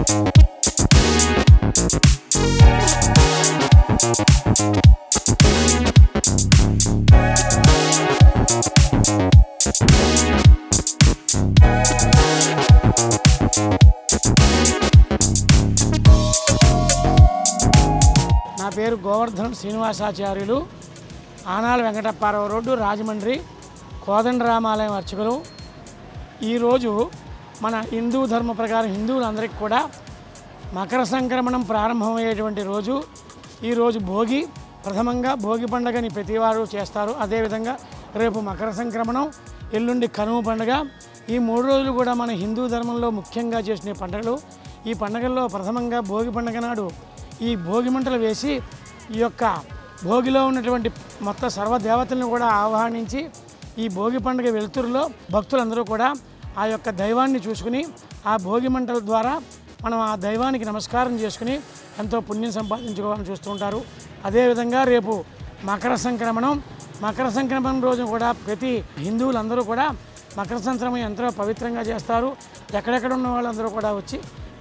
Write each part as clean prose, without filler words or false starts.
నా పేరు గోవర్ధన్ శ్రీనివాసాచార్యులు, ఆనాల వెంకటప్పారావు రోడ్డు, రాజమండ్రి, కోదండరామాలయం అర్చకులు. ఈరోజు మన హిందూ ధర్మ ప్రకారం హిందువులందరికీ కూడా మకర సంక్రమణం ప్రారంభమయ్యేటువంటి రోజు. ఈరోజు భోగి, ప్రథమంగా భోగి పండుగని ప్రతివారు చేస్తారు. అదేవిధంగా రేపు మకర సంక్రమణం, ఎల్లుండి కనుమ పండుగ. ఈ 3 రోజులు కూడా మన హిందూ ధర్మంలో ముఖ్యంగా చేసిన పండుగలు. ఈ పండుగల్లో ప్రథమంగా భోగి పండుగ నాడు ఈ భోగి మంటలు వేసి ఈ యొక్క భోగిలో ఉన్నటువంటి మొత్తం సర్వదేవతలను కూడా ఆహ్వానించి ఈ భోగి పండుగ వెలుతురులో భక్తులందరూ కూడా ఆ యొక్క దైవాన్ని చూసుకుని ఆ భోగి మంటల ద్వారా మనం ఆ దైవానికి నమస్కారం చేసుకుని ఎంతో పుణ్యం సంపాదించుకోవాలని చూస్తూ ఉంటారు. అదేవిధంగా రేపు మకర సంక్రమణం. మకర సంక్రమణం రోజు కూడా ప్రతి హిందువులందరూ కూడా మకర సంక్రమణం ఎంతో పవిత్రంగా చేస్తారు. ఎక్కడెక్కడ ఉన్న వాళ్ళందరూ కూడా వచ్చి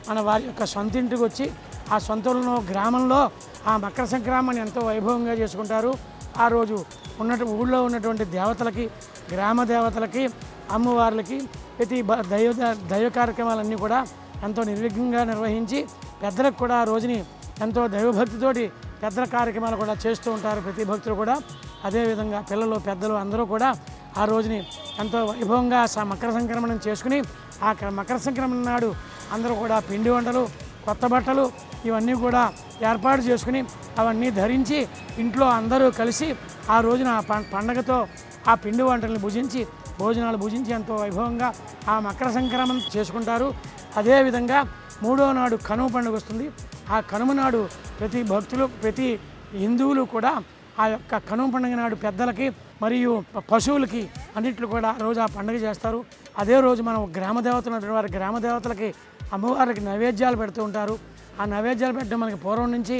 మన వారి యొక్క సొంత ఇంటికి వచ్చి ఆ సొంతంలో గ్రామంలో ఆ మకర సంక్రమణాన్ని ఎంతో వైభవంగా చేసుకుంటారు. ఆ రోజు ఊళ్ళో ఉన్నటువంటి దేవతలకి, గ్రామ దేవతలకి, అమ్మవార్లకి ప్రతి దైవ కార్యక్రమాలన్నీ కూడా ఎంతో నిర్విఘ్నంగా నిర్వహించి పెద్దలకు కూడా ఆ రోజుని ఎంతో దైవభక్తితోటి పెద్దల కార్యక్రమాలు కూడా చేస్తూ ఉంటారు ప్రతి భక్తులు కూడా. అదేవిధంగా పిల్లలు, పెద్దలు అందరూ కూడా ఆ రోజుని ఎంతో వైభవంగా మకర సంక్రమణం చేసుకుని ఆ మకర సంక్రమణం నాడు అందరూ కూడా పిండి వంటలు, కొత్త బట్టలు ఇవన్నీ కూడా ఏర్పాటు చేసుకుని అవన్నీ ధరించి ఇంట్లో అందరూ కలిసి ఆ రోజున పండగతో ఆ పిండి వంటలను భుజించి భోజనాలు భుజించి ఎంతో వైభవంగా ఆ మకర సంక్రమణం చేసుకుంటారు. అదేవిధంగా 3వ నాడు కనుమ పండుగ వస్తుంది. ఆ కనుమ నాడు ప్రతి భక్తులు, ప్రతి హిందువులు కూడా ఆ యొక్క కనుమ పండుగ నాడు పెద్దలకి మరియు పశువులకి అన్నిట్లు కూడా ఆ రోజు ఆ పండుగ చేస్తారు. అదే రోజు మనం గ్రామ దేవతలు వారి గ్రామ దేవతలకి, అమ్మవారికి నైవేద్యాలు పెడుతూ ఉంటారు. ఆ నైవేద్యాలు పెట్టడం మనకి పూర్వం నుంచి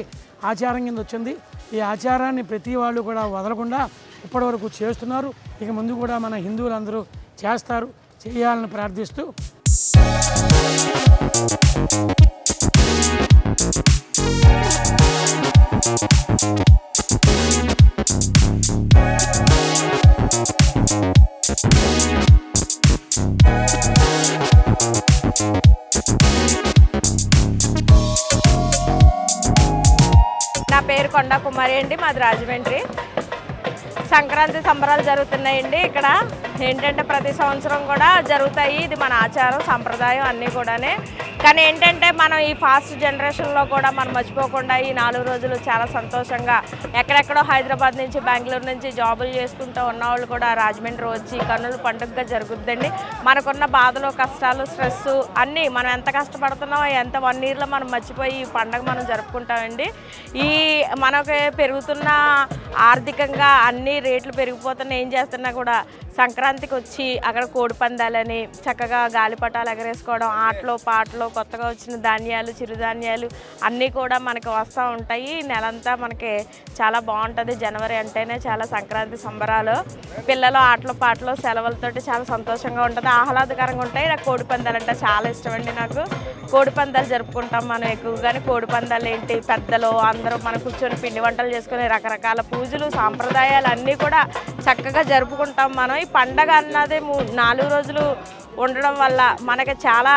ఆచారం కింద వచ్చింది. ఈ ఆచారాన్ని ప్రతి వాళ్ళు కూడా వదలకుండా ఇప్పటి వరకు చేస్తున్నారు. ఇక ముందు కూడా మన హిందువులందరూ చేస్తారు, చేయాలని ప్రార్థిస్తూ నా పేరు కొండా కుమారి అండి, మాది రాజమండ్రి. సంక్రాంతి సంబరాలు జరుగుతున్నాయండి. ఇక్కడ ఏంటంటే ప్రతి సంవత్సరం కూడా జరుగుతాయి. ఇది మన ఆచారం, సంప్రదాయం అన్నీ కూడానే. కానీ ఏంటంటే మనం ఈ ఫాస్ట్ జనరేషన్లో కూడా మనం మర్చిపోకుండా ఈ 4 రోజులు చాలా సంతోషంగా ఎక్కడెక్కడో హైదరాబాద్ నుంచి, బెంగళూరు నుంచి జాబులు చేసుకుంటూ ఉన్నవాళ్ళు కూడా రాజమండ్రి వచ్చి కన్నుల పండుగగా జరుగుద్దండి. మనకున్న బాధలు, కష్టాలు, స్ట్రెస్ అన్నీ మనం ఎంత కష్టపడుతున్నామో ఎంత 1 ఇయర్లో మనం మర్చిపోయి ఈ పండుగ మనం జరుపుకుంటామండి. ఈ మనకి పెరుగుతున్న ఆర్థికంగా అన్ని రేట్లు పెరిగిపోతున్నా ఏం చేస్తున్నా కూడా సంక్రాంతికి వచ్చి అక్కడ కోడి పందాలని చక్కగా గాలిపటాలు ఎగరేసుకోవడం, ఆటలు పాటలు, కొత్తగా వచ్చిన ధాన్యాలు, చిరుధాన్యాలు అన్నీ కూడా మనకి వస్తూ ఉంటాయి. నెలంతా మనకి చాలా బాగుంటుంది. జనవరి అంటేనే చాలా సంక్రాంతి సంబరాలు, పిల్లలు ఆటలు పాటలు సెలవులతోటి చాలా సంతోషంగా ఉంటుంది, ఆహ్లాదకరంగా ఉంటాయి. నాకు కోడి పందాలు అంటే చాలా ఇష్టం అండి. నాకు కోడి పందాలు జరుపుకుంటాం మనం ఎక్కువగానే. కోడి పందాలు ఏంటి, పెద్దలు అందరూ మనం కూర్చొని పిండి వంటలు చేసుకుని రకరకాల పూజలు, సాంప్రదాయాలు అన్నీ కూడా చక్కగా జరుపుకుంటాం మనం. ఈ పండగ అన్నది 4 రోజులు ఉండడం వల్ల మనకి చాలా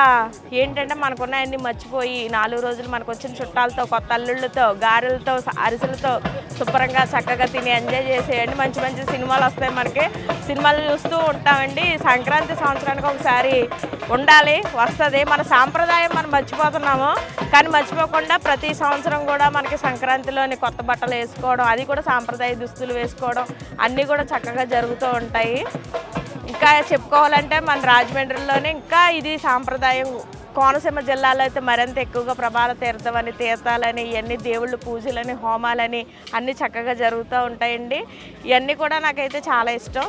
ఏంటంటే మనకున్నాయన్నీ మర్చిపోయి 4 రోజులు మనకు వచ్చిన చుట్టాలతో, కొత్త అల్లుళ్ళతో, గారెలతో, అరిసెలతో శుభ్రంగా చక్కగా తిని ఎంజాయ్ చేసేయండి. మంచి మంచి సినిమాలు వస్తాయి, మనకి సినిమాలు చూస్తూ ఉంటామండి. సంక్రాంతి సంవత్సరానికి ఒకసారి ఉండాలి, వస్తుంది. మన సాంప్రదాయం మనం మర్చిపోతున్నాము. కానీ మర్చిపోకుండా ప్రతి సంవత్సరం కూడా మనకి సంక్రాంతిలోని కొత్త బట్టలు వేసుకోవడం, అది కూడా సాంప్రదాయ దుస్తులు వేసుకోవడం అన్నీ కూడా చక్కగా జరుగుతూ ఉంటాయి. ఇంకా చెప్పుకోవాలంటే మన రాజమండ్రిలోనే ఇంకా ఇది సాంప్రదాయం. కోనసీమ జిల్లాలో అయితే మరింత ఎక్కువగా ప్రభాల తీర్థమని, తీర్థాలని, ఇవన్నీ దేవుళ్ళు పూజలని, హోమాలని అన్నీ చక్కగా జరుగుతూ ఉంటాయండి. ఇవన్నీ కూడా నాకైతే చాలా ఇష్టం.